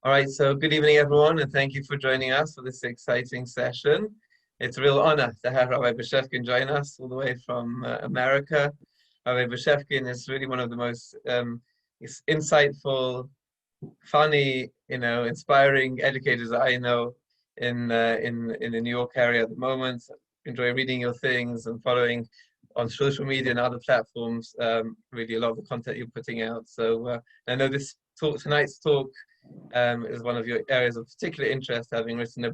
All right, so good evening, everyone, and thank you for joining us for this exciting session. It's a real honor to have Rabbi Bashevkin join us all the way from America. Rabbi Bashevkin is really one of the most insightful, funny, inspiring educators I know in the New York area at the moment. Enjoy reading your things and following on social media and other platforms. Really, a lot of the content you're putting out. So I know tonight's talk is one of your areas of particular interest, having written a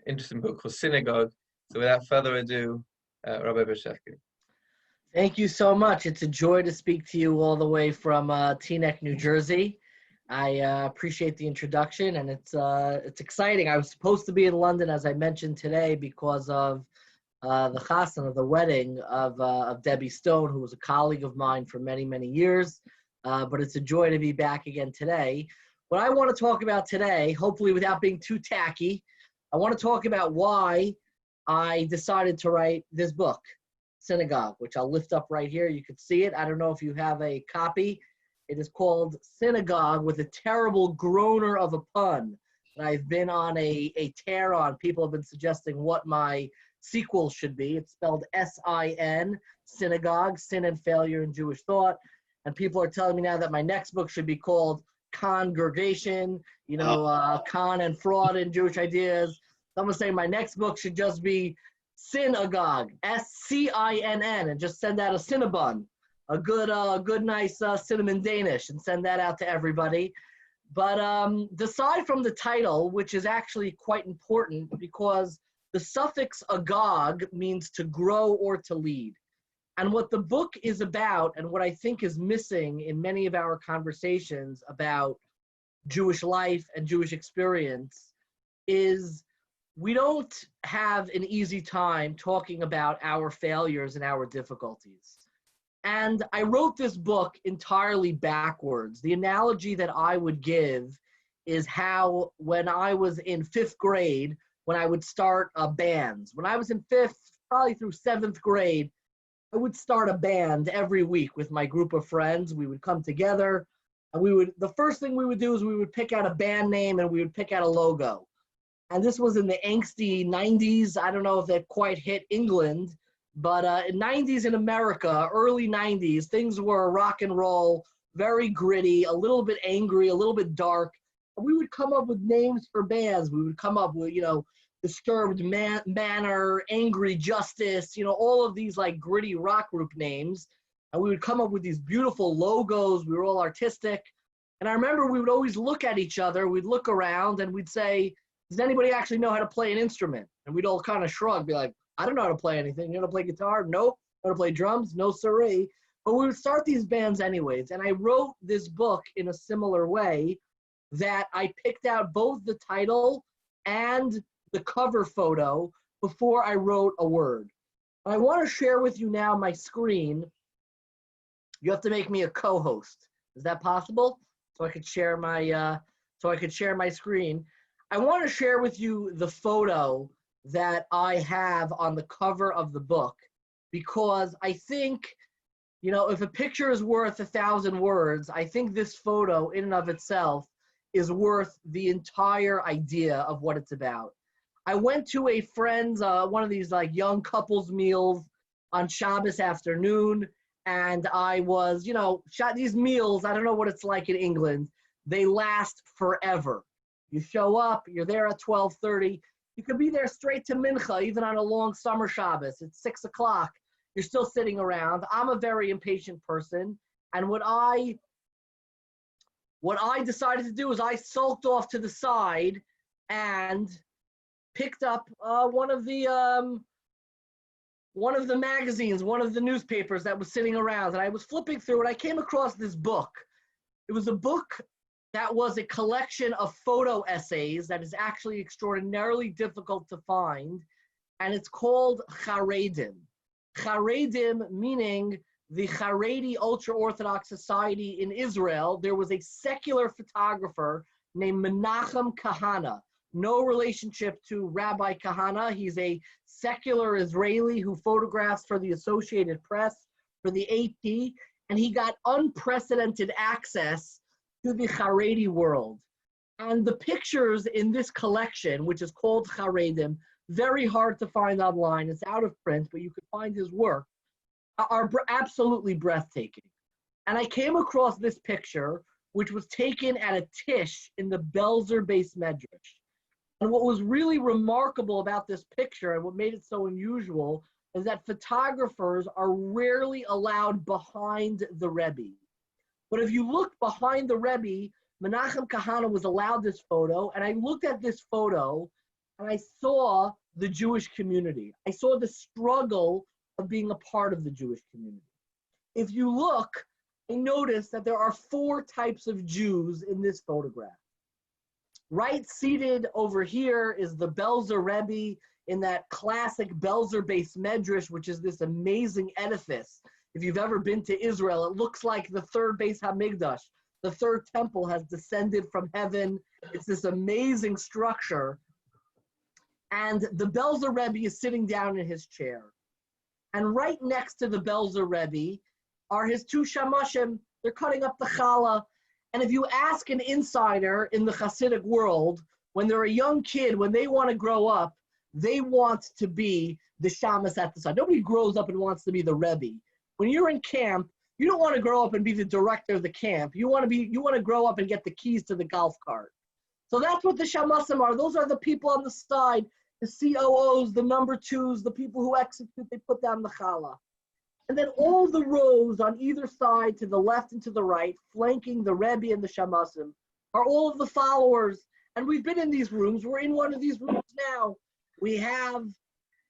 interesting book called Synagogue. So without further ado, Rabbi Bashevkin. Thank you so much. It's a joy to speak to you all the way from Teaneck, New Jersey. I appreciate the introduction, and it's exciting. I was supposed to be in London, as I mentioned today, because of the chassan, of the wedding of Debbie Stone, who was a colleague of mine for many, many years. But it's a joy to be back again today. What I want to talk about today, hopefully without being too tacky, I want to talk about why I decided to write this book, Synagogue, which I'll lift up right here. You can see it. I don't know if you have a copy. It is called Synagogue, with a terrible groaner of a pun that I've been on a tear on. People have been suggesting what my sequel should be. It's spelled S-I-N, Synagogue, Sin and Failure in Jewish Thought. And people are telling me now that my next book should be called Congregation, con and fraud in Jewish ideas. Someone's saying my next book should just be Synagogue, S-C-I-N-N, and just send out a Cinnabon, a good nice cinnamon Danish, and send that out to everybody. But aside from the title, which is actually quite important, because the suffix agog means to grow or to lead. And what the book is about, and what I think is missing in many of our conversations about Jewish life and Jewish experience, is we don't have an easy time talking about our failures and our difficulties. And I wrote this book entirely backwards. The analogy that I would give is how when I was in 5th grade, when I would start bands. When I was in 5th, probably through 7th grade, I would start a band every week with my group of friends. We would come together, and the first thing we would do is we would pick out a band name and we would pick out a logo. And this was in the angsty 90s. I don't know if that quite hit England, but in 90s in America, early 90s, things were rock and roll, very gritty, a little bit angry, a little bit dark. And we would come up with names for bands. We would come up with, Disturbed Manor, Angry Justice, all of these like gritty rock group names. And we would come up with these beautiful logos. We were all artistic. And I remember we would always look at each other. We'd look around and we'd say, does anybody actually know how to play an instrument? And we'd all kind of shrug, be like, I don't know how to play anything. You know how to play guitar? Nope. Know how to play drums? No siree. But we would start these bands anyways. And I wrote this book in a similar way, that I picked out both the title and the cover photo before I wrote a word. I want to share with you now my screen. You have to make me a co-host. Is that possible? So I could share my screen. I want to share with you the photo that I have on the cover of the book, because I think, if a picture is worth 1,000 words, I think this photo in and of itself is worth the entire idea of what it's about. I went to a friend's, one of these like young couples meals on Shabbos afternoon, and I was, these meals, I don't know what it's like in England, they last forever. You show up, you're there at 12:30, you could be there straight to Mincha, even on a long summer Shabbos. It's 6 o'clock, you're still sitting around. I'm a very impatient person, and what I decided to do is I sulked off to the side and picked up one of the magazines, one of the newspapers that was sitting around, and I was flipping through and I came across this book. It was a book that was a collection of photo essays that is actually extraordinarily difficult to find, and it's called Charedim. Charedim meaning the Haredi ultra-Orthodox society in Israel. There was a secular photographer named Menachem Kahana. No relationship to Rabbi Kahana. He's a secular Israeli who photographs for the Associated Press, for the AP, and he got unprecedented access to the Haredi world. And the pictures in this collection, which is called Charedim, very hard to find online. It's out of print, but you can find his work, are absolutely breathtaking. And I came across this picture, which was taken at a tish in the Belzer Beis Medrash. And what was really remarkable about this picture and what made it so unusual is that photographers are rarely allowed behind the Rebbe. But if you look behind the Rebbe, Menachem Kahana was allowed this photo, and I looked at this photo and I saw the Jewish community. I saw the struggle of being a part of the Jewish community. If you look, I noticed that there are 4 types of Jews in this photograph. Right seated over here is the Belzer Rebbe in that classic Belzer Beis Medrash, which is this amazing edifice. If you've ever been to Israel, it looks like the third Beis HaMikdash. The third temple has descended from heaven. It's this amazing structure. And the Belzer Rebbe is sitting down in his chair. And right next to the Belzer Rebbe are his 2 shamashim. They're cutting up the challah. And if you ask an insider in the Hasidic world, when they're a young kid, when they want to grow up, they want to be the shamas at the side. Nobody grows up and wants to be the Rebbe. When you're in camp, you don't want to grow up and be the director of the camp. You want to grow up and get the keys to the golf cart. So that's what the shamasim are. Those are the people on the side, the COOs, the number 2s, the people who execute, they put down the challah. And then all the rows on either side, to the left and to the right, flanking the Rebbe and the shamasim, are all of the followers. And we've been in these rooms. We're in one of these rooms now. We have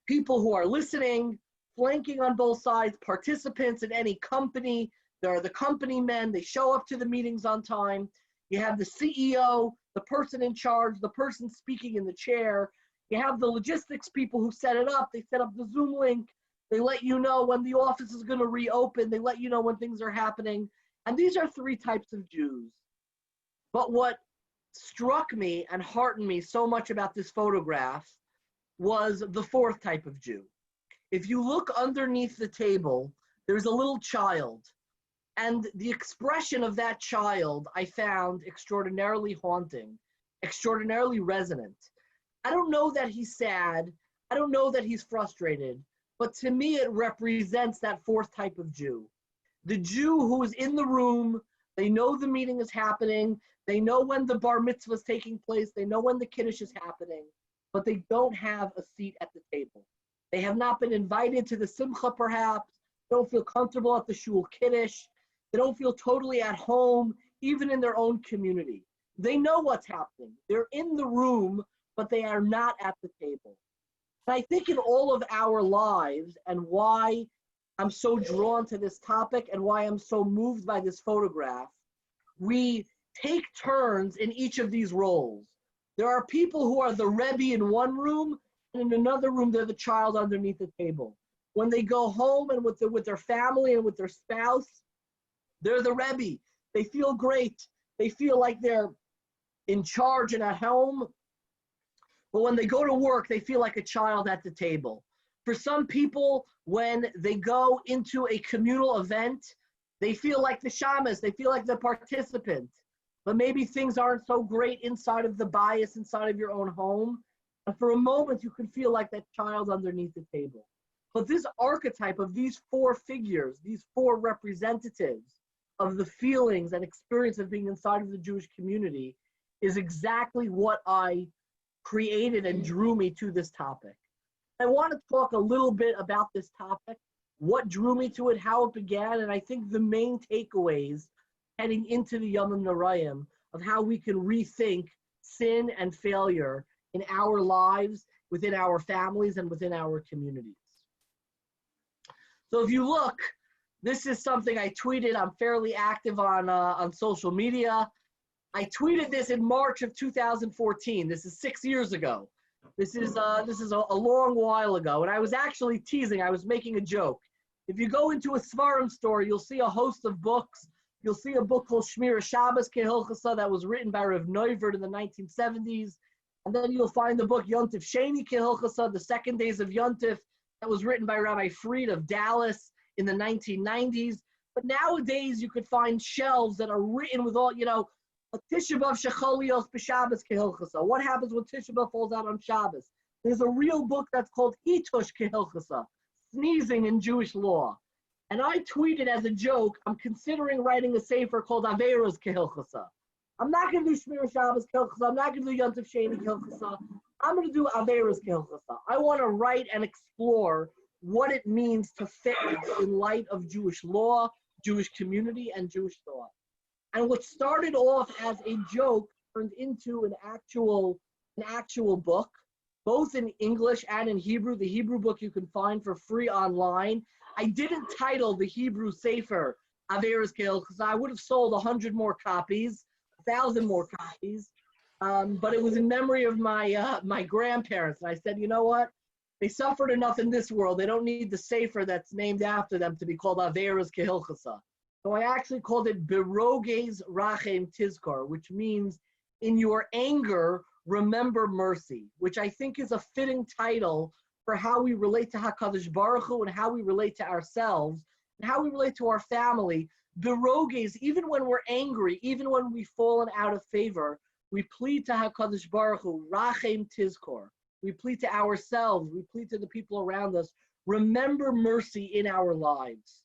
people who are listening, flanking on both sides, participants in any company. There are the company men. They show up to the meetings on time. You have the CEO, the person in charge, the person speaking in the chair. You have the logistics people who set it up. They set up the Zoom link. They let you know when the office is going to reopen. They let you know when things are happening. And these are 3 types of Jews. But what struck me and heartened me so much about this photograph was the 4th type of Jew. If you look underneath the table, there's a little child. And the expression of that child I found extraordinarily haunting, extraordinarily resonant. I don't know that he's sad. I don't know that he's frustrated. But to me, it represents that 4th type of Jew. The Jew who is in the room, they know the meeting is happening, they know when the bar mitzvah is taking place, they know when the kiddush is happening, but they don't have a seat at the table. They have not been invited to the simcha perhaps, they don't feel comfortable at the shul kiddush, they don't feel totally at home, even in their own community. They know what's happening. They're in the room, but they are not at the table. And I think in all of our lives, and why I'm so drawn to this topic and why I'm so moved by this photograph, we take turns in each of these roles. There are people who are the Rebbe in one room, and in another room, they're the child underneath the table. When they go home and with their family and with their spouse, they're the Rebbe. They feel great. They feel like they're in charge and at home. But when they go to work, they feel like a child at the table. For some people, when they go into a communal event, they feel like the shamas, they feel like the participant. But maybe things aren't so great inside of the bias, inside of your own home. And for a moment, you can feel like that child underneath the table. But this archetype of these 4 figures, these 4 representatives of the feelings and experience of being inside of the Jewish community is exactly what I created and drew me to this topic. I want to talk a little bit about this topic, what drew me to it, how it began, and I think the main takeaways heading into the Yom Noraim of how we can rethink sin and failure in our lives, within our families, and within our communities. So if you look, this is something I tweeted. I'm fairly active on social media. I tweeted this in March of 2014. This is 6 years ago. This is a long while ago. And I was actually teasing. I was making a joke. If you go into a Svarim store, you'll see a host of books. You'll see a book called Shmira Shabbos Kehilchasa that was written by Rav Dovid in the 1970s. And then you'll find the book Yontif Sheni Kehilchasa, the Second Days of Yontif, that was written by Rabbi Fried of Dallas in the 1990s. But nowadays you could find shelves that are written with all, Tisha B'Av Shecholios B'Shabbos Kehilchasa. What happens when Tisha B'Av falls out on Shabbos? There's a real book that's called Itush Kehilchasa, Sneezing in Jewish Law. And I tweeted as a joke, I'm considering writing a sefer called Averos Kehilchasa. I'm not going to do Shmir Shabbos Kehilchasa. I'm not going to do Yontif Sheni Kehilchasa. I'm going to do Averos Kehilchasa. I want to write and explore what it means to fast in light of Jewish law, Jewish community, and Jewish thought. And what started off as a joke turned into an actual book, both in English and in Hebrew. The Hebrew book you can find for free online. I didn't title the Hebrew sefer Averos Kehilchasa because I would have sold 100 more copies, 1,000 more copies. But it was in memory of my grandparents. And I said, you know what? They suffered enough in this world. They don't need the sefer that's named after them to be called Averos Kehilchasa. So I actually called it Beroges Rachem Tizkor, which means in your anger, remember mercy, which I think is a fitting title for how we relate to HaKadosh Baruch Hu and how we relate to ourselves and how we relate to our family. Beroges, even when we're angry, even when we've fallen out of favor, we plead to HaKadosh Baruch Hu, Rachem Tizkor. We plead to ourselves, we plead to the people around us, remember mercy in our lives.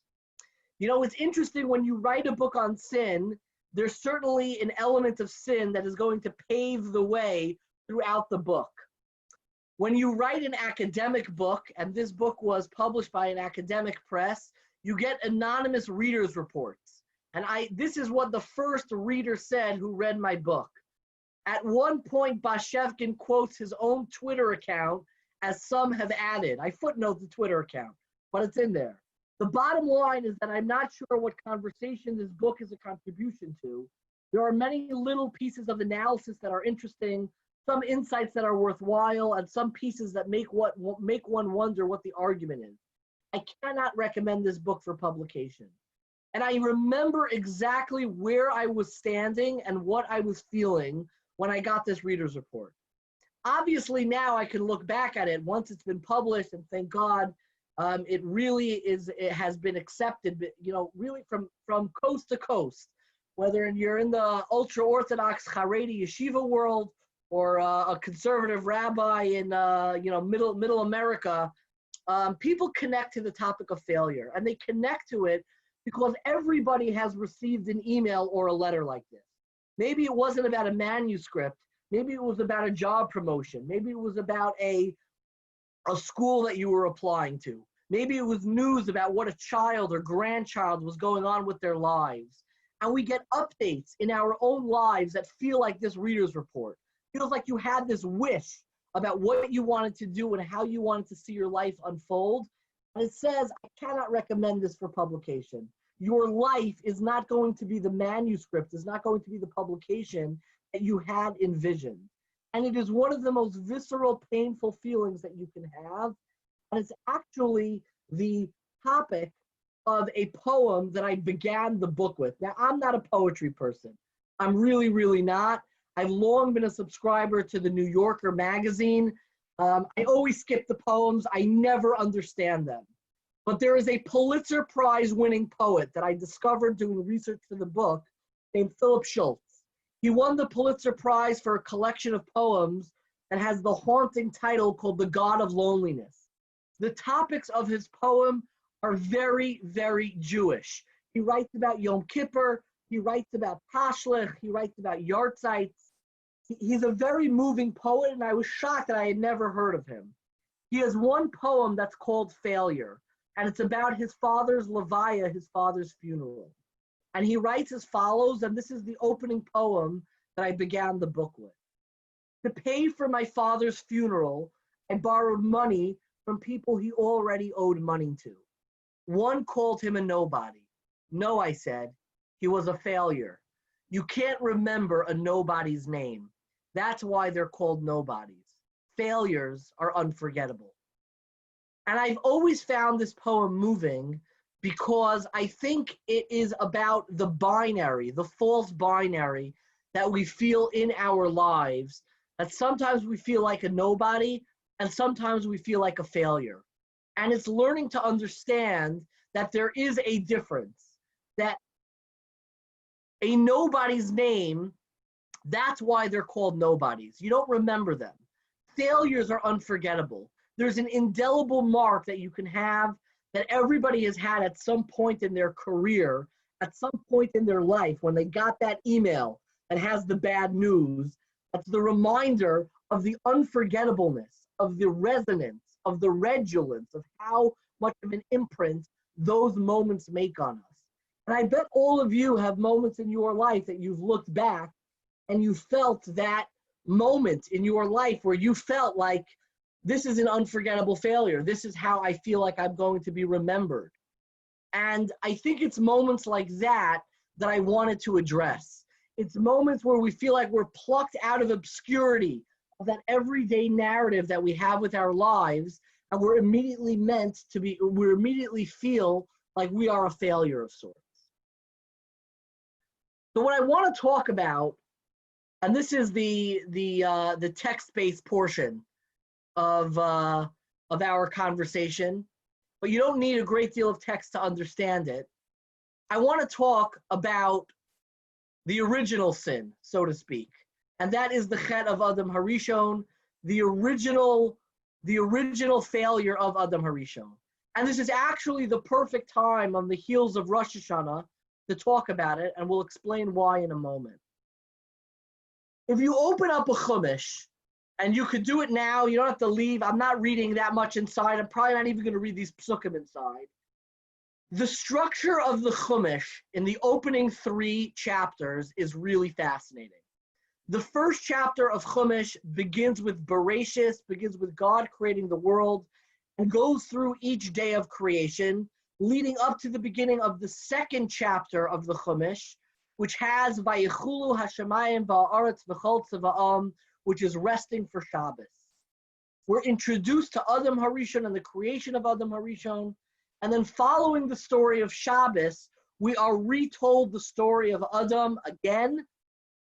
You know, it's interesting when you write a book on sin, there's certainly an element of sin that is going to pave the way throughout the book. When you write an academic book, and this book was published by an academic press, you get anonymous readers' reports. And this is what the first reader said who read my book. At one point, Bashevkin quotes his own Twitter account, as some have added. I footnote the Twitter account, but it's in there. The bottom line is that I'm not sure what conversation this book is a contribution to. There are many little pieces of analysis that are interesting, some insights that are worthwhile, and some pieces that make one wonder what the argument is. I cannot recommend this book for publication. And I remember exactly where I was standing and what I was feeling when I got this reader's report. Obviously now I can look back at it once it's been published and thank God it has been accepted, you know, really from coast to coast, whether you're in the ultra-Orthodox Haredi yeshiva world or a conservative rabbi in middle America, people connect to the topic of failure, and they connect to it because everybody has received an email or a letter like this. Maybe it wasn't about a manuscript, maybe it was about a job promotion, maybe it was about a school that you were applying to. Maybe it was news about what a child or grandchild was going on with their lives. And we get updates in our own lives that feel like this reader's report. It feels like you had this wish about what you wanted to do and how you wanted to see your life unfold. And it says, I cannot recommend this for publication. Your life is not going to be the manuscript, is not going to be the publication that you had envisioned. And it is one of the most visceral, painful feelings that you can have. And it's actually the topic of a poem that I began the book with. Now, I'm not a poetry person. I'm really, really not. I've long been a subscriber to the New Yorker magazine. I always skip the poems. I never understand them. But there is a Pulitzer Prize winning poet that I discovered doing research for the book named Philip Schultz. He won the Pulitzer Prize for a collection of poems that has the haunting title called The God of Loneliness. The topics of his poem are very, very Jewish. He writes about Yom Kippur, he writes about Tashlich, he writes about Yartzites. He's a very moving poet, and I was shocked that I had never heard of him. He has one poem that's called Failure, and it's about his father's levaya, his father's funeral. And he writes as follows, and this is the opening poem that I began the book with. To pay for my father's funeral, I borrowed money from people he already owed money to. One called him a nobody. No, I said, he was a failure. You can't remember a nobody's name. That's why they're called nobodies. Failures are unforgettable. And I've always found this poem moving because I think it is about the binary, the false binary that we feel in our lives, that sometimes we feel like a nobody and sometimes we feel like a failure. And it's learning to understand that there is a difference, that a nobody's name That's why they're called nobodies. You don't remember them. Failures are unforgettable. There's an indelible mark that you can have that everybody has had at some point in their career, at some point in their life, when they got that email that has the bad news. That's the reminder of the unforgettableness, of the resonance, of the redulence, of how much of an imprint those moments make on us. And I bet all of you have moments in your life that you've looked back and you felt that moment in your life where you felt like, this is an unforgettable failure. This is how I feel like I'm going to be remembered. And I think it's moments like that that I wanted to address. It's moments where we feel like we're plucked out of obscurity of that everyday narrative that we have with our lives, and we're immediately feel like we are a failure of sorts. So what I want to talk about, and this is the text-based portion of our conversation, but you don't need a great deal of text to understand it. I want to talk about the original sin, so to speak, and that is the Chet of Adam Harishon, the original failure of Adam Harishon. And this is actually the perfect time on the heels of Rosh Hashanah to talk about it, and we'll explain why in a moment. If you open up a Chumash, and you could do it now, you don't have to leave. I'm not reading that much inside. I'm probably not even going to read these psukim inside. The structure of the Chumash in the opening 3 chapters is really fascinating. The first chapter of Chumash begins with Bereshis, begins with God creating the world, and goes through each day of creation, leading up to the beginning of the second chapter of the Chumash, which has Vayichulu Hashemayim Va'aretz V'chol Tzva'am, which is resting for Shabbos. We're introduced to Adam Harishon and the creation of Adam Harishon, and then following the story of Shabbos, we are retold the story of Adam again,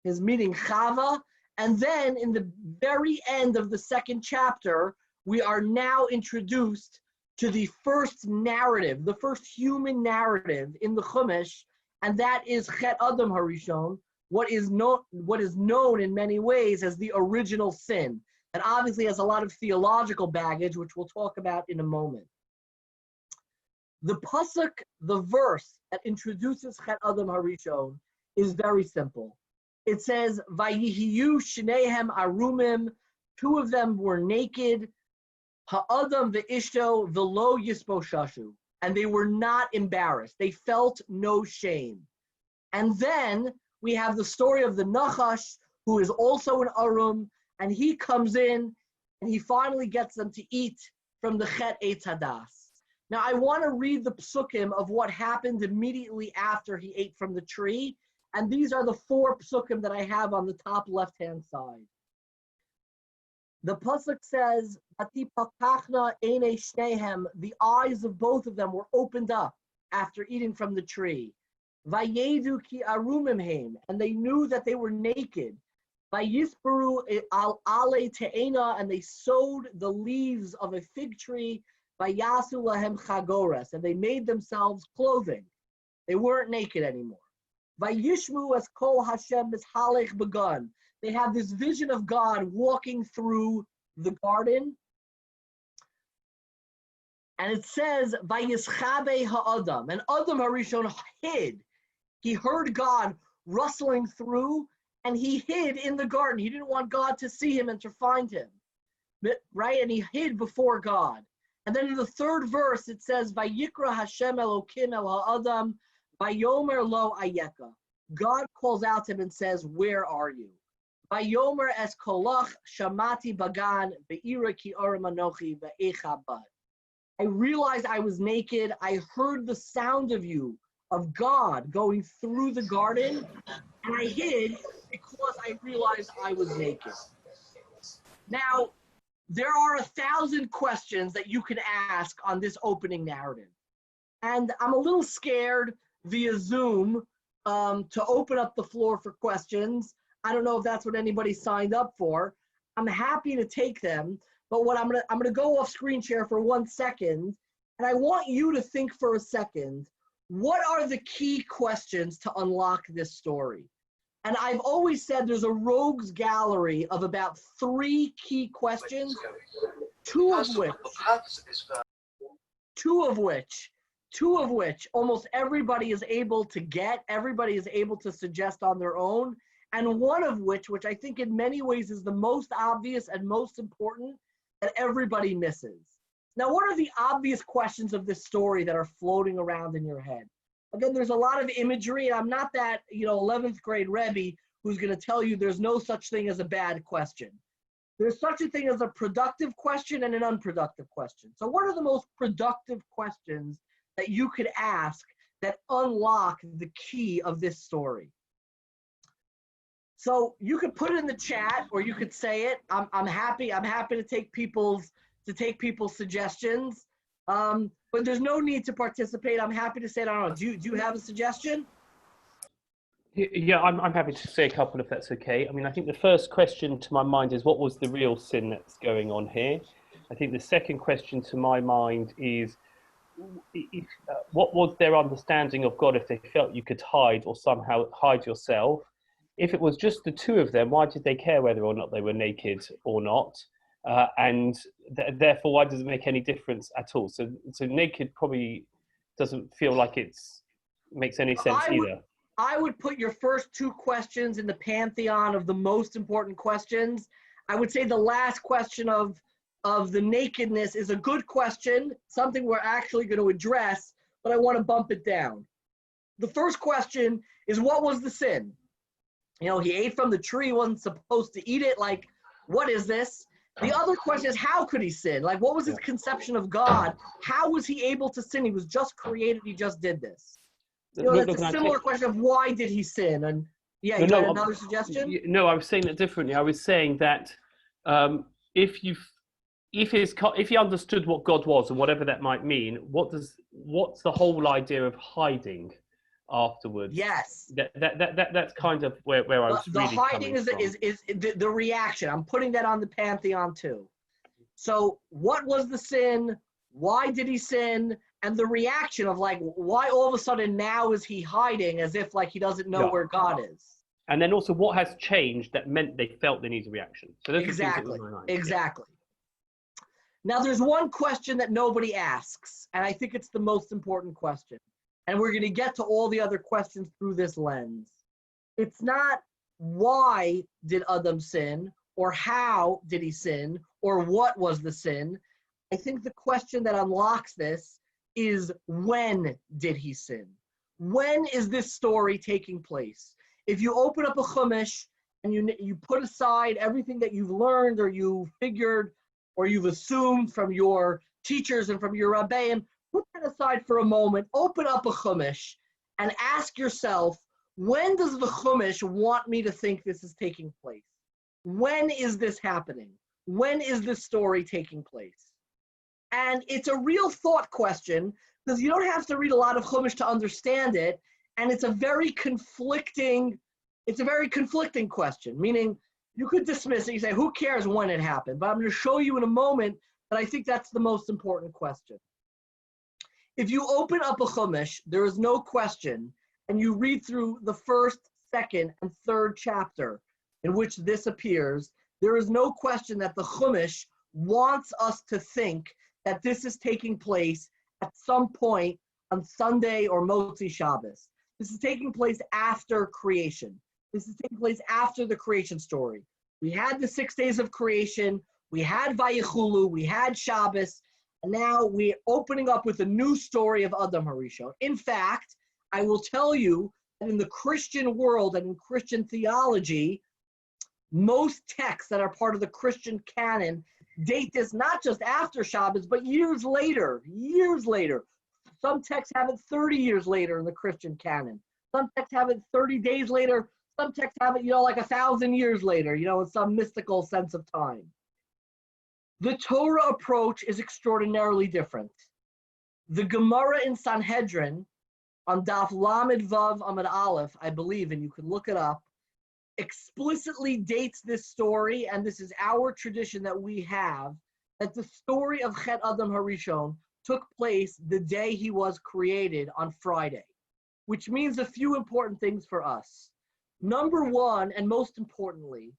his meeting Chava, and then in the very end of the second chapter, we are now introduced to the first narrative, the first human narrative in the Chumash, and that is Chet Adam Harishon, what is known in many ways as the original sin, and obviously has a lot of theological baggage, which we'll talk about in a moment. The pasuk, the verse that introduces Chet Adam Harishon, is very simple. It says, "Vayihiyu shnehem arumim," 2 of them were naked, ha'adam ve'ishto v'lo yisposhashu, and they were not embarrassed. They felt no shame. And then we have the story of the Nachash, who is also an Arum, and he comes in and he finally gets them to eat from the Chet Eitz Hadas. Now I want to read the psukim of what happened immediately after he ate from the tree, and these are the 4 psukim that I have on the top left-hand side. The pasuk says, "Atipakachna einei shnehem," the eyes of both of them were opened up after eating from the tree. Vayedu ki arumim heim, and they knew that they were naked. Vayisperu al ale te'ena, and they sewed the leaves of a fig tree. Vayasu lahem chagores, and they made themselves clothing. They weren't naked anymore. Vayishmu as kol Hashem mishalech begun. They have this vision of God walking through the garden. And it says, Vayischabe ha'adam, and Adam Harishon hid. He heard God rustling through, and he hid in the garden. He didn't want God to see him and to find him, right? And he hid before God. And then in the 3rd verse, it says, Vayikra Hashem Elokim el ha'adam, Vayomer lo ayeka. God calls out to him and says, where are you? Vayomer es kolach shamati bagan ve'ira ki aram anochi ve'echa bad. I realized I was naked. I heard the sound of you, of God going through the garden, and I hid because I realized I was naked. Now, there are 1,000 questions that you can ask on this opening narrative. And I'm a little scared via Zoom to open up the floor for questions. I don't know if that's what anybody signed up for. I'm happy to take them, but what I'm gonna go off screen share for 1 second, and I want you to think for a second, what are the key questions to unlock this story? And I've always said there's a rogues gallery of about 3 key questions, two of which almost everybody is able to get, everybody is able to suggest on their own, and one of which I think in many ways is the most obvious and most important, that everybody misses. Now, what are the obvious questions of this story that are floating around in your head? Again, there's a lot of imagery, and I'm not that 11th grade Rabbi who's going to tell you there's no such thing as a bad question. There's such a thing as a productive question and an unproductive question. So what are the most productive questions that you could ask that unlock the key of this story? So you could put it in the chat, or you could say it. I'm happy to take people's suggestions. But there's no need to participate. I'm happy to say it. I don't know. Do you have a suggestion? Yeah, I'm happy to say a couple if that's okay. I mean, I think the first question to my mind is, what was the real sin that's going on here? I think the second question to my mind is, what was their understanding of God if they felt you could hide or somehow hide yourself? If it was just the two of them, why did they care whether or not they were naked or not? And therefore, why does it make any difference at all? So naked probably doesn't feel like makes any sense either. I would put your first 2 questions in the pantheon of the most important questions. I would say the last question of the nakedness is a good question, something we're actually going to address, but I want to bump it down. The first question is, what was the sin? He ate from the tree, wasn't supposed to eat it. Like, what is this? The other question is, how could he sin? Like, what was his conception of God? How was he able to sin? He was just created. He just did this. That's a similar question of why did he sin? And yeah, you got another suggestion? No, I was saying that differently. I was saying that if he understood what God was and whatever that might mean, what's the whole idea of hiding afterwards? Yes. That's kind of where I was really hiding coming from. is the reaction. I'm putting that on the pantheon too. So what was the sin? Why did he sin? And the reaction of like, why all of a sudden now is he hiding as if like he doesn't know where God is? And then also, what has changed that meant they felt they need a reaction? So exactly. Now there's one question that nobody asks, and I think it's the most important question. And we're going to get to all the other questions through this lens. It's not why did Adam sin, or how did he sin, or what was the sin. I think the question that unlocks this is, when did he sin? When is this story taking place? If you open up a chumash and you put aside everything that you've learned or you figured or you've assumed from your teachers and from your Rabbi, and put that aside for a moment, open up a chumash and ask yourself, when does the chumash want me to think this is taking place? When is this happening? When is this story taking place? And it's a real thought question, because you don't have to read a lot of chumash to understand it, and it's a very conflicting question, meaning you could dismiss it, you say, who cares when it happened? But I'm going to show you in a moment that I think that's the most important question. If you open up a chumash, there is no question, and you read through the first, second, and third chapter in which this appears, there is no question that the chumash wants us to think that this is taking place at some point on Sunday or Motzi Shabbos. This is taking place after creation. This is taking place after the creation story. We had the 6 days of creation, we had Vayichulu, we had Shabbos, and now we're opening up with a new story of Adam Harishon. In fact, I will tell you that in the Christian world and in Christian theology, most texts that are part of the Christian canon date this not just after Shabbos, but years later. Some texts have it 30 years later in the Christian canon. Some texts have it 30 days later. Some texts have it, like 1,000 years later, in some mystical sense of time. The Torah approach is extraordinarily different. The Gemara in Sanhedrin, on Daf Lamed Vav Amud Aleph, I believe, and you can look it up, explicitly dates this story, and this is our tradition that we have, that the story of Chet Adam Harishon took place the day he was created on Friday, which means a few important things for us. Number one, and most importantly,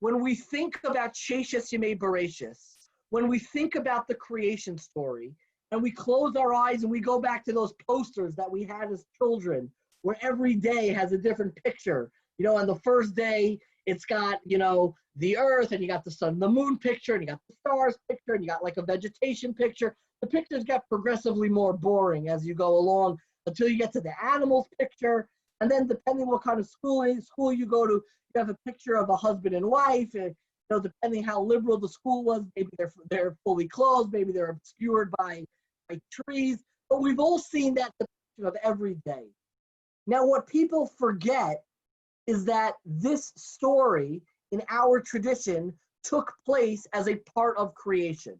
when we think about Sheshes Yemei Bereshis, when we think about the creation story, and we close our eyes and we go back to those posters that we had as children, where every day has a different picture. On the first day, it's got, the earth, and you got the sun and the moon picture, and you got the stars picture, and you got like a vegetation picture. The pictures get progressively more boring as you go along until you get to the animals picture. And then depending what kind of school you go to, you have a picture of a husband and wife. And, depending how liberal the school was, maybe they're fully clothed, maybe they're obscured by trees. But we've all seen that depiction of every day. Now, what people forget is that this story in our tradition took place as a part of creation,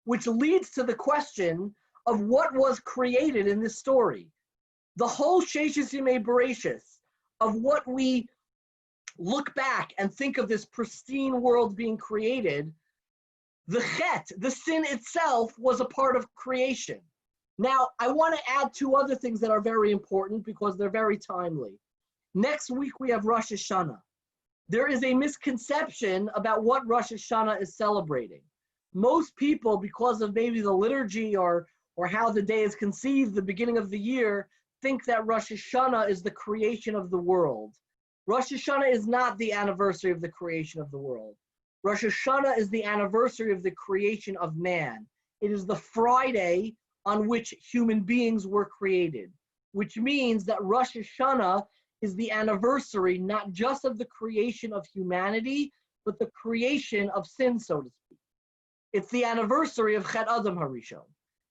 which leads to the question of what was created in this story. The whole Sheshes Yemei Bereshis of what we look back and think of this pristine world being created, the chet, the sin itself, was a part of creation. Now, I want to add two other things that are very important because they're very timely. Next week, we have Rosh Hashanah. There is a misconception about what Rosh Hashanah is celebrating. Most people, because of maybe the liturgy or how the day is conceived, the beginning of the year, think that Rosh Hashanah is the creation of the world. Rosh Hashanah is not the anniversary of the creation of the world. Rosh Hashanah is the anniversary of the creation of man. It is the Friday on which human beings were created, which means that Rosh Hashanah is the anniversary not just of the creation of humanity, but the creation of sin, so to speak. It's the anniversary of Chet Adam Harishon.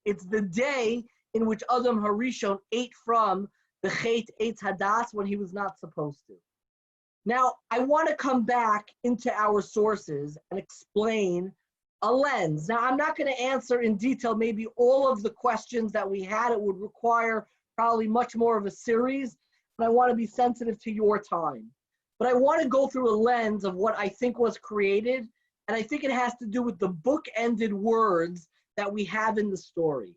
It's the day in which Adam Harishon ate from the Chet Eitz Hadas when he was not supposed to. Now, I want to come back into our sources and explain a lens. Now, I'm not going to answer in detail maybe all of the questions that we had. It would require probably much more of a series, and I want to be sensitive to your time. But I want to go through a lens of what I think was created, and I think it has to do with the book-ended words that we have in the story.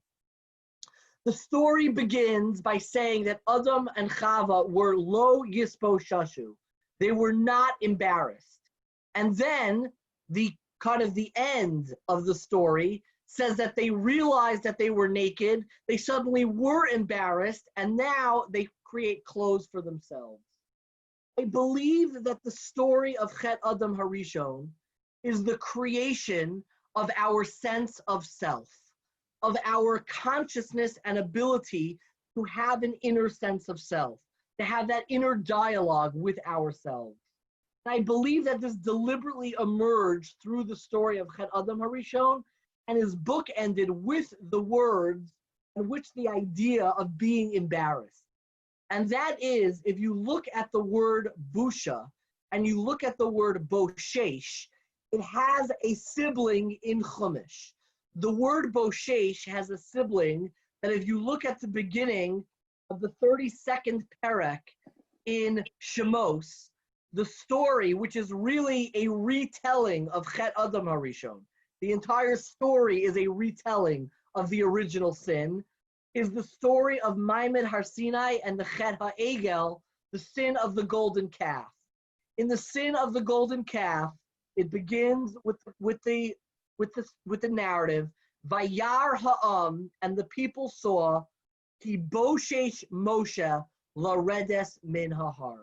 The story begins by saying that Adam and Chava were lo yispo shashu. They were not embarrassed. And then the end of the story says that they realized that they were naked, they suddenly were embarrassed, and now they create clothes for themselves. I believe that the story of Chet Adam Harishon is the creation of our sense of self, of our consciousness and ability to have an inner sense of self, to have that inner dialogue with ourselves. And I believe that this deliberately emerged through the story of Chet Adam Harishon, and his book ended with the words in which the idea of being embarrassed. And that is, if you look at the word busha and you look at the word boshesh, it has a sibling in Chumash. The word boshesh has a sibling that if you look at the beginning of the 32nd perek in Shemos, the story, which is really a retelling of Chet Adam Harishon, the entire story is a retelling of the original sin, is the story of Maimed Har Sinai and the Chet HaEgel, the sin of the golden calf. In the sin of the golden calf, it begins with the narrative, Vayar Ha'am, and the people saw, Ki boshesh Moshe laredes min hahar.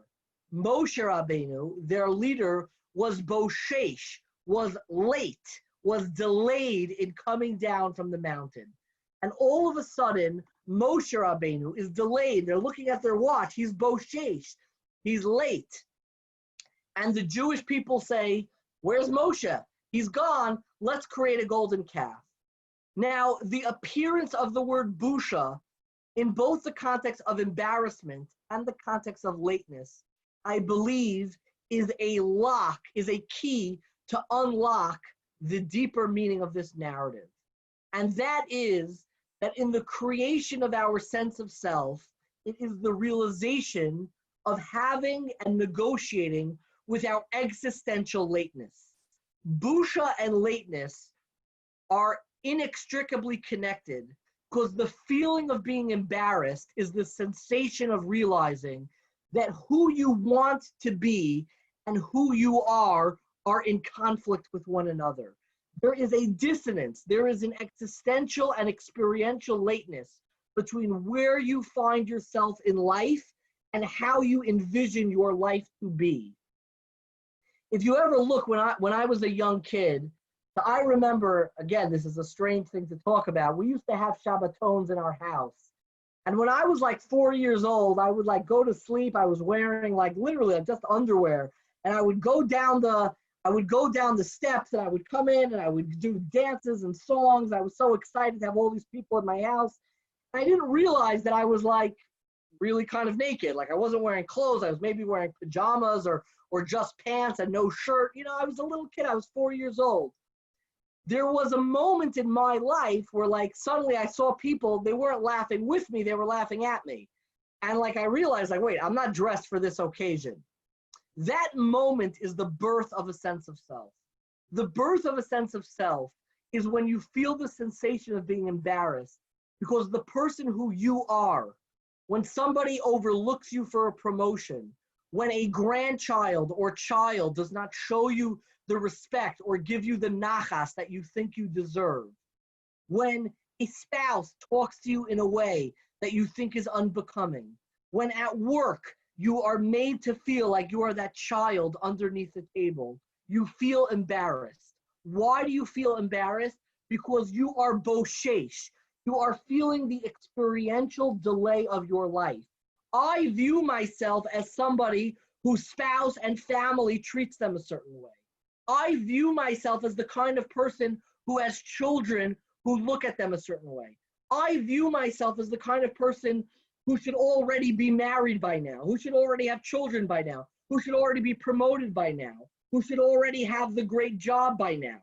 Moshe Rabbeinu, their leader, was boshesh, was late, was delayed in coming down from the mountain. And all of a sudden, Moshe Rabbeinu is delayed. They're looking at their watch. He's boshesh. He's late. And the Jewish people say, where's Moshe? He's gone. Let's create a golden calf. Now, the appearance of the word busha in both the context of embarrassment and the context of lateness, I believe is a lock, is a key to unlock the deeper meaning of this narrative. And that is that in the creation of our sense of self, it is the realization of having and negotiating with our existential lateness. Busha and lateness are inextricably connected because the feeling of being embarrassed is the sensation of realizing that who you want to be and who you are in conflict with one another. There is a dissonance. There is an existential and experiential lateness between where you find yourself in life and how you envision your life to be. If you ever look, when I was a young kid, I remember, again, this is a strange thing to talk about, we used to have Shabbatons in our house. And when I was like 4 years old, I would like go to sleep. I was wearing like literally just underwear. And I would go down the steps and I would come in and I would do dances and songs. I was so excited to have all these people in my house. And I didn't realize that I was like really kind of naked. Like I wasn't wearing clothes. I was maybe wearing pajamas or just pants and no shirt. You know, I was a little kid. I was 4 years old. There was a moment in my life where like suddenly I saw people, they weren't laughing with me, they were laughing at me. And like I realized like, wait, I'm not dressed for this occasion. That moment is the birth of a sense of self. The birth of a sense of self is when you feel the sensation of being embarrassed because the person who you are, when somebody overlooks you for a promotion, when a grandchild or child does not show you the respect or give you the nachas that you think you deserve, when a spouse talks to you in a way that you think is unbecoming, when at work you are made to feel like you are that child underneath the table, you feel embarrassed. Why do you feel embarrassed? Because you are boshesh. You are feeling the experiential delay of your life. I view myself as somebody whose spouse and family treats them a certain way. I view myself as the kind of person who has children who look at them a certain way. I view myself as the kind of person who should already be married by now, who should already have children by now, who should already be promoted by now, who should already have the great job by now.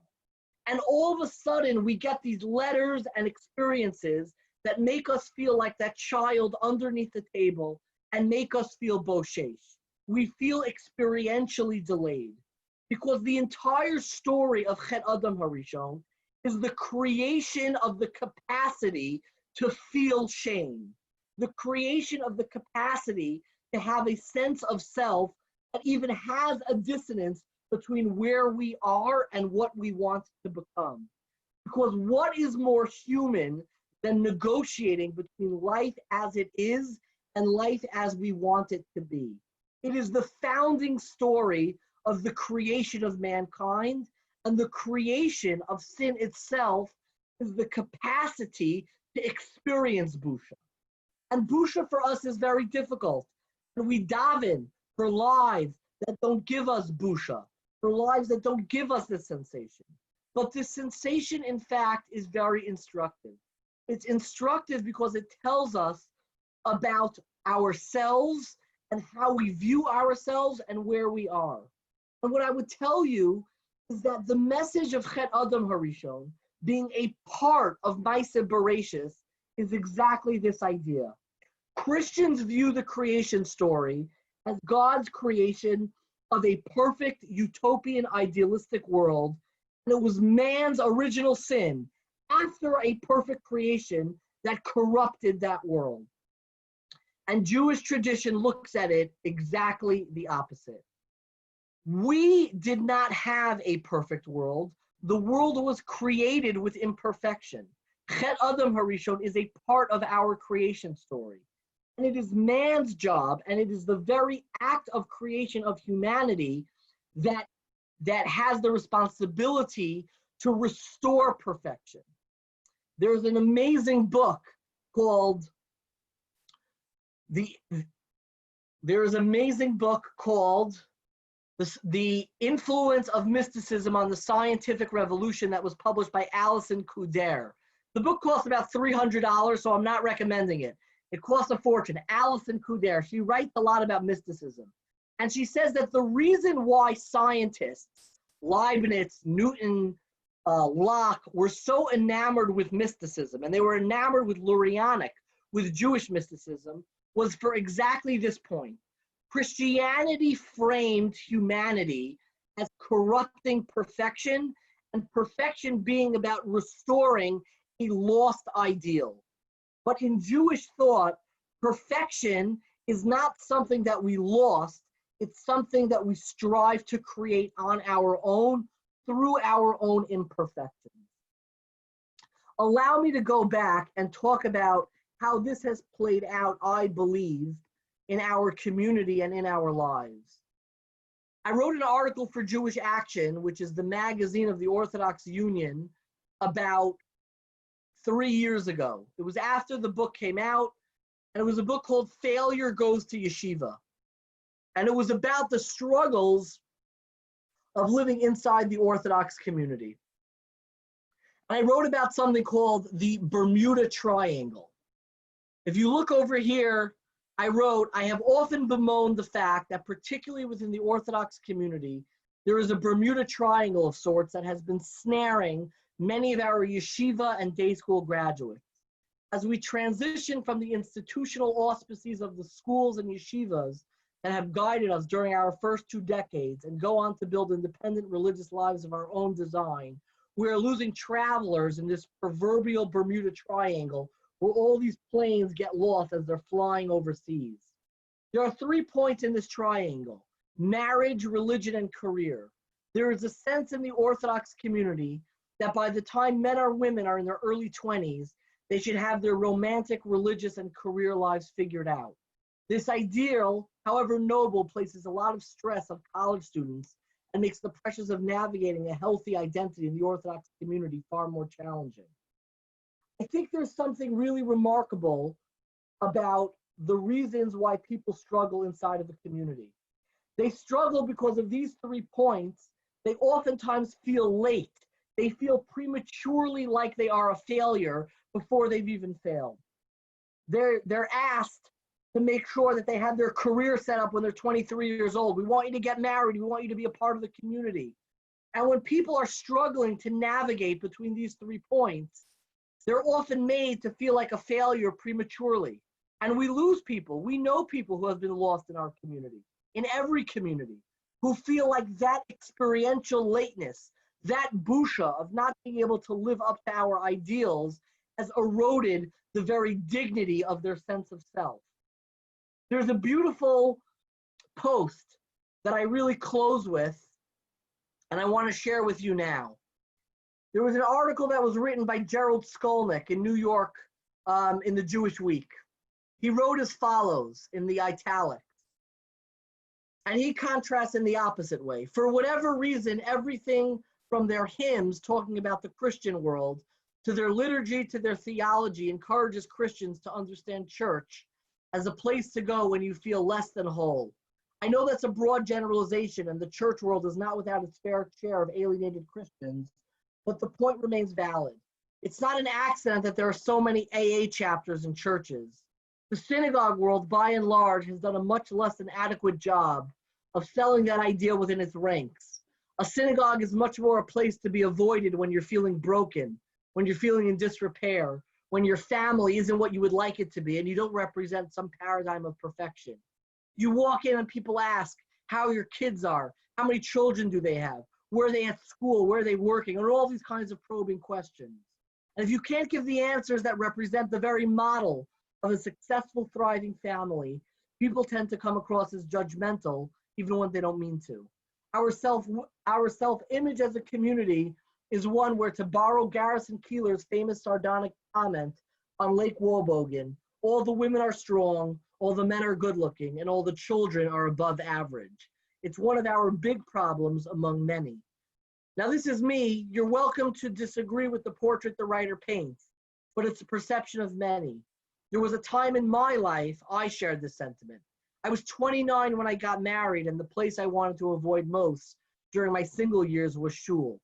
And all of a sudden, we get these letters and experiences that make us feel like that child underneath the table and make us feel boshesh. We feel experientially delayed. Because the entire story of Chet Adam Harishon is the creation of the capacity to feel shame, the creation of the capacity to have a sense of self that even has a dissonance between where we are and what we want to become. Because what is more human than negotiating between life as it is and life as we want it to be? It is the founding story of the creation of mankind, and the creation of sin itself is the capacity to experience busha. And busha for us is very difficult. And we daven for lives that don't give us busha, for lives that don't give us this sensation. But this sensation, in fact, is very instructive. It's instructive because it tells us about ourselves and how we view ourselves and where we are. And what I would tell you is that the message of Chet Adam Harishon being a part of Maaseh Bereshis is exactly this idea. Christians view the creation story as God's creation of a perfect utopian idealistic world, and it was man's original sin after a perfect creation that corrupted that world. And Jewish tradition looks at it exactly the opposite. We did not have a perfect world. The world was created with imperfection. Chet Adam Harishon is a part of our creation story. And it is man's job, and it is the very act of creation of humanity that has the responsibility to restore perfection. There's an amazing book called The Influence of Mysticism on the Scientific Revolution that was published by Alison Couder. The book costs about $300, so I'm not recommending it. It costs a fortune. Alison Couder, she writes a lot about mysticism. And she says that the reason why scientists, Leibniz, Newton, Locke, were so enamored with mysticism, and they were enamored with Lurianic, with Jewish mysticism, was for exactly this point. Christianity framed humanity as corrupting perfection, and perfection being about restoring a lost ideal. But in Jewish thought, perfection is not something that we lost. It's something that we strive to create on our own through our own imperfections. Allow me to go back and talk about how this has played out, I believe, in our community and in our lives. I wrote an article for Jewish Action, which is the magazine of the Orthodox Union, about 3 years ago. It was after the book came out, and it was a book called Failure Goes to Yeshiva. And it was about the struggles of living inside the Orthodox community. And I wrote about something called the Bermuda Triangle. If you look over here, I wrote, I have often bemoaned the fact that particularly within the Orthodox community, there is a Bermuda Triangle of sorts that has been snaring many of our yeshiva and day school graduates. As we transition from the institutional auspices of the schools and yeshivas that have guided us during our first 2 decades and go on to build independent religious lives of our own design, we are losing travelers in this proverbial Bermuda Triangle where all these planes get lost as they're flying overseas. There are 3 points in this triangle: marriage, religion, and career. There is a sense in the Orthodox community that by the time men or women are in their early 20s, they should have their romantic, religious, and career lives figured out. This ideal, however noble, places a lot of stress on college students and makes the pressures of navigating a healthy identity in the Orthodox community far more challenging. I think there's something really remarkable about the reasons why people struggle inside of the community. They struggle because of these 3 points. They oftentimes feel late. They feel prematurely like they are a failure before they've even failed. They're asked to make sure that they have their career set up when they're 23 years old. We want you to get married. We want you to be a part of the community. And when people are struggling to navigate between these 3 points, they're often made to feel like a failure prematurely. And we lose people. We know people who have been lost in our community, in every community, who feel like that experiential lateness, that busha of not being able to live up to our ideals has eroded the very dignity of their sense of self. There's a beautiful post that I really close with, and I want to share with you now. There was an article that was written by Gerald Skolnick in New York in the Jewish Week. He wrote as follows in the italics, and he contrasts in the opposite way. For whatever reason, everything from their hymns talking about the Christian world to their liturgy to their theology encourages Christians to understand church as a place to go when you feel less than whole. I know that's a broad generalization, and the church world is not without its fair share of alienated Christians, but the point remains valid. It's not an accident that there are so many AA chapters in churches. The synagogue world, by and large, has done a much less than adequate job of selling that idea within its ranks. A synagogue is much more a place to be avoided when you're feeling broken, when you're feeling in disrepair, when your family isn't what you would like it to be, and you don't represent some paradigm of perfection. You walk in and people ask how your kids are, how many children do they have, where are they at school, where are they working, and all these kinds of probing questions. And if you can't give the answers that represent the very model of a successful, thriving family, people tend to come across as judgmental, even when they don't mean to. Our self-image as a community is one where, to borrow Garrison Keillor's famous sardonic comment on Lake Wobegon, all the women are strong, all the men are good looking, and all the children are above average. It's one of our big problems among many. Now, this is me. You're welcome to disagree with the portrait the writer paints, but it's a perception of many. There was a time in my life I shared this sentiment. I was 29 when I got married, and the place I wanted to avoid most during my single years was shul.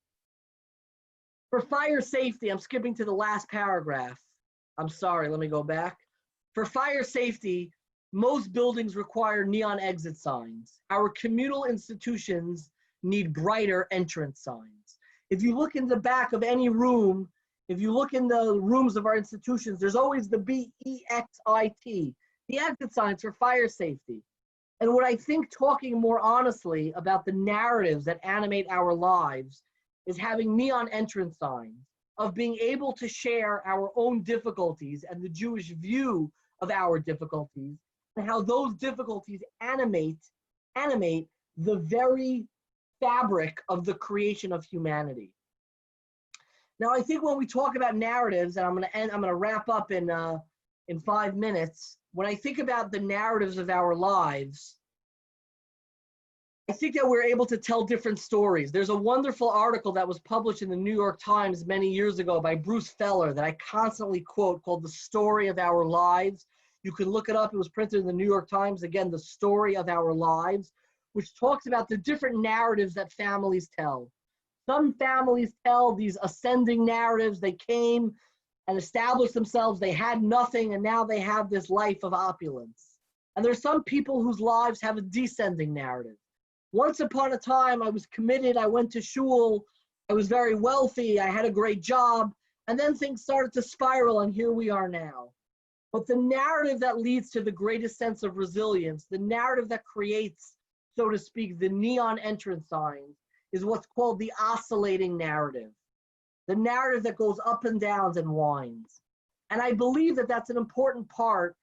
For fire safety, I'm skipping to the last paragraph. I'm sorry, let me go back. For fire safety, most buildings require neon exit signs. Our communal institutions need brighter entrance signs. If you look in the back of any room, if you look in the rooms of our institutions, there's always the BEXIT, the exit signs for fire safety. And what I think, talking more honestly about the narratives that animate our lives, is having neon entrance signs, of being able to share our own difficulties and the Jewish view of our difficulties, and how those difficulties animate the very fabric of the creation of humanity. Now, I think when we talk about narratives, and I'm going to wrap up in 5 minutes. When I think about the narratives of our lives, I think that we're able to tell different stories. There's a wonderful article that was published in the New York Times many years ago by Bruce Feller that I constantly quote, called The Story of Our Lives. You can look it up. It was printed in the New York Times. Again, The Story of Our Lives, which talks about the different narratives that families tell. Some families tell these ascending narratives. They came and established themselves. They had nothing, and now they have this life of opulence. And there's some people whose lives have a descending narrative. Once upon a time, I was committed. I went to shul. I was very wealthy. I had a great job. And then things started to spiral, and here we are now. But the narrative that leads to the greatest sense of resilience, the narrative that creates, so to speak, the neon entrance signs, is what's called the oscillating narrative. The narrative that goes up and downs and winds. And I believe that that's an important part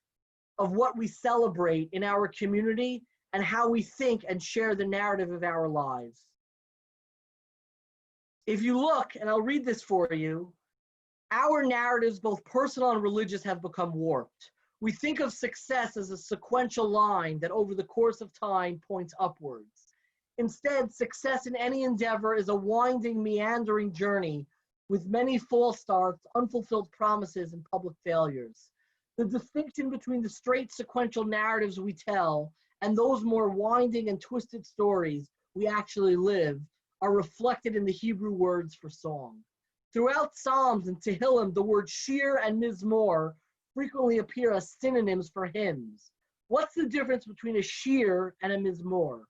of what we celebrate in our community and how we think and share the narrative of our lives. If you look, and I'll read this for you, our narratives, both personal and religious, have become warped. We think of success as a sequential line that over the course of time points upwards. Instead, success in any endeavor is a winding, meandering journey with many false starts, unfulfilled promises, and public failures. The distinction between the straight sequential narratives we tell and those more winding and twisted stories we actually live are reflected in the Hebrew words for song. Throughout Psalms and Tehillim, the words shir and mizmor frequently appear as synonyms for hymns. What's the difference between a shir and a mizmor?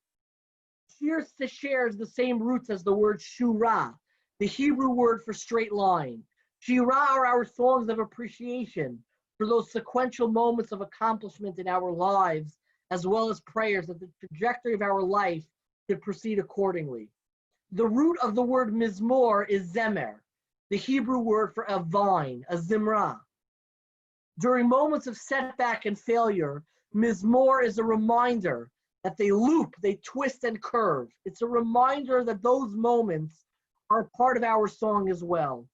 Shir shares the same roots as the word shura, the Hebrew word for straight line. Shira are our songs of appreciation for those sequential moments of accomplishment in our lives, as well as prayers that the trajectory of our life should proceed accordingly. The root of the word mizmor is zemer, the Hebrew word for a vine, a zimra. During moments of setback and failure, mizmor is a reminder that they loop, they twist and curve. It's a reminder that those moments are part of our song as well.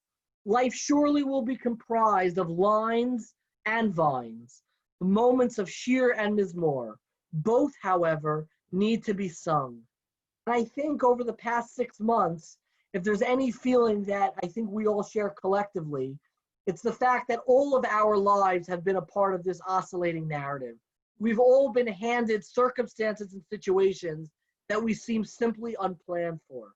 Life surely will be comprised of lines and vines, the moments of shir and mizmor. Both, however, need to be sung. And I think over the past 6 months, if there's any feeling that I think we all share collectively, it's the fact that all of our lives have been a part of this oscillating narrative. We've all been handed circumstances and situations that we seem simply unplanned for.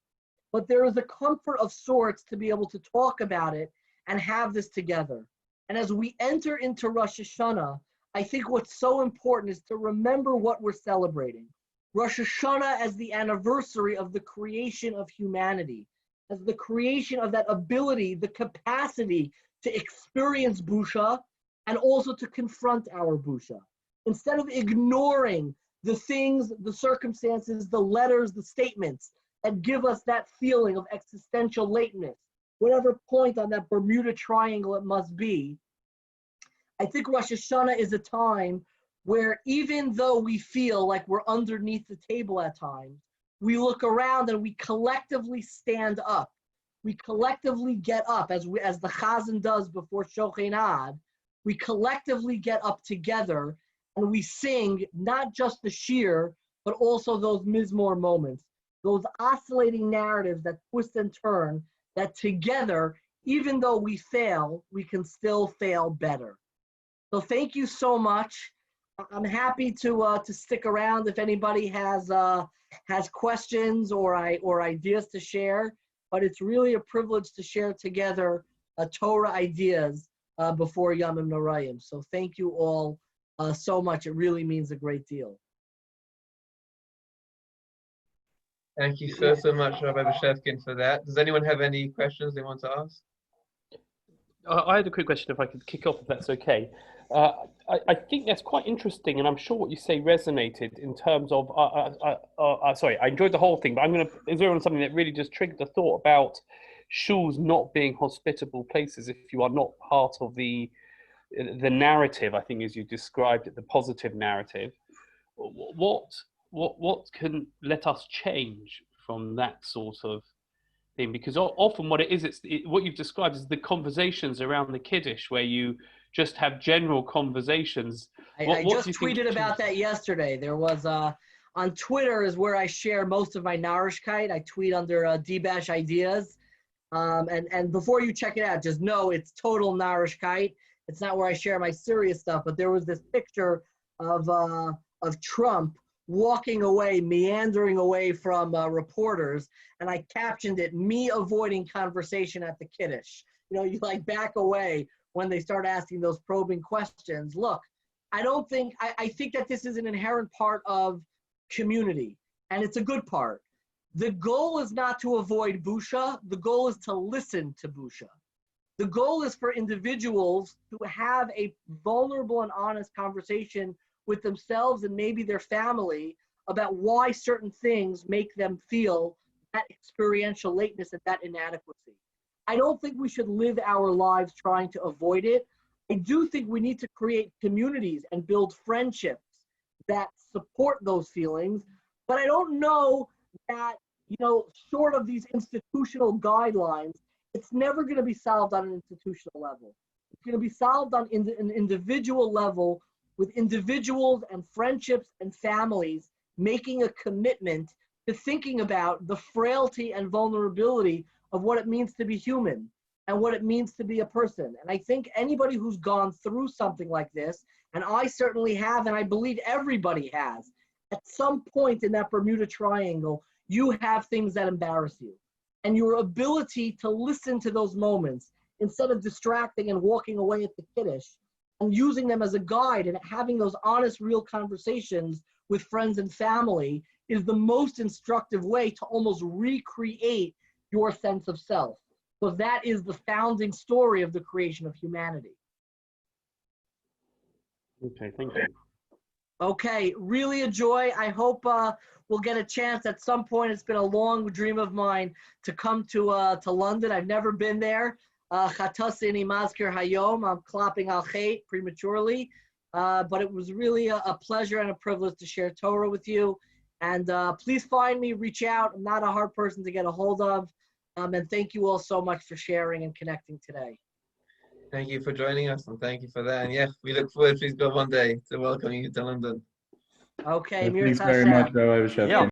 But there is a comfort of sorts to be able to talk about it and have this together. And as we enter into Rosh Hashanah, I think what's so important is to remember what we're celebrating. Rosh Hashanah as the anniversary of the creation of humanity, as the creation of that ability, the capacity to experience busha and also to confront our busha. Instead of ignoring the things, the circumstances, the letters, the statements that give us that feeling of existential lateness, whatever point on that Bermuda Triangle it must be, I think Rosh Hashanah is a time where even though we feel like we're underneath the table at times, we look around and we collectively stand up. We collectively get up, as the Chazan does before Shochenad. We collectively get up together and we sing not just the shir, but also those mizmor moments, those oscillating narratives that twist and turn, that together, even though we fail, we can still fail better. So thank you so much. I'm happy to stick around if anybody has questions or ideas to share. But it's really a privilege to share together Torah ideas before Yamim Norayim. So thank you all so much. It really means a great deal. Thank you so much, Rabbi Bashevkin, for that. Does anyone have any questions they want to ask? I had a quick question, if I could kick off, if that's okay. I think that's quite interesting, and I'm sure what you say resonated in terms of, sorry, I enjoyed the whole thing, but I'm going to zero on something that really just triggered the thought about shuls not being hospitable places if you are not part of the the narrative, I think, as you described it, the positive narrative. What can let us change from that sort of thing? Because often what it is, what you've described is the conversations around the Kiddush, where you just have general conversations. I just tweeted about that yesterday. There was on Twitter is where I share most of my Narishkeit. I tweet under D-Bash Ideas. And before you check it out, just know it's total Narishkeit. It's not where I share my serious stuff, but there was this picture of Trump walking away, meandering away from reporters, and I captioned it, "Me avoiding conversation at the Kiddush." You know, you like back away when they start asking those probing questions. Look, I think that this is an inherent part of community, and it's a good part. The goal is not to avoid busha. The goal is to listen to busha. The goal is for individuals to have a vulnerable and honest conversation with themselves and maybe their family about why certain things make them feel that experiential lateness and that inadequacy. I don't think we should live our lives trying to avoid it. I do think we need to create communities and build friendships that support those feelings, but I don't know that, you know, short of these institutional guidelines, it's never going to be solved on an institutional level. It's going to be solved on an individual level with individuals and friendships and families making a commitment to thinking about the frailty and vulnerability of what it means to be human and what it means to be a person. And I think anybody who's gone through something like this, and I certainly have, and I believe everybody has, at some point in that Bermuda Triangle, you have things that embarrass you. And your ability to listen to those moments instead of distracting and walking away at the Kiddush and using them as a guide and having those honest, real conversations with friends and family is the most instructive way to almost recreate your sense of self. So that is the founding story of the creation of humanity. Okay, thank you. Okay, really a joy. I hope we'll get a chance at some point. It's been a long dream of mine to come to London. I've never been there. Chatasini Mazkir Hayom. I'm klopping al chet prematurely. But it was really a pleasure and a privilege to share Torah with you. And please find me, reach out. I'm not a hard person to get a hold of. And thank you all so much for sharing and connecting today. Thank you for joining us, and thank you for that. And yeah, we look forward, please God, one day to welcoming you to London. Okay, Thanks very much, Rabbi Bashevkin. Yeah.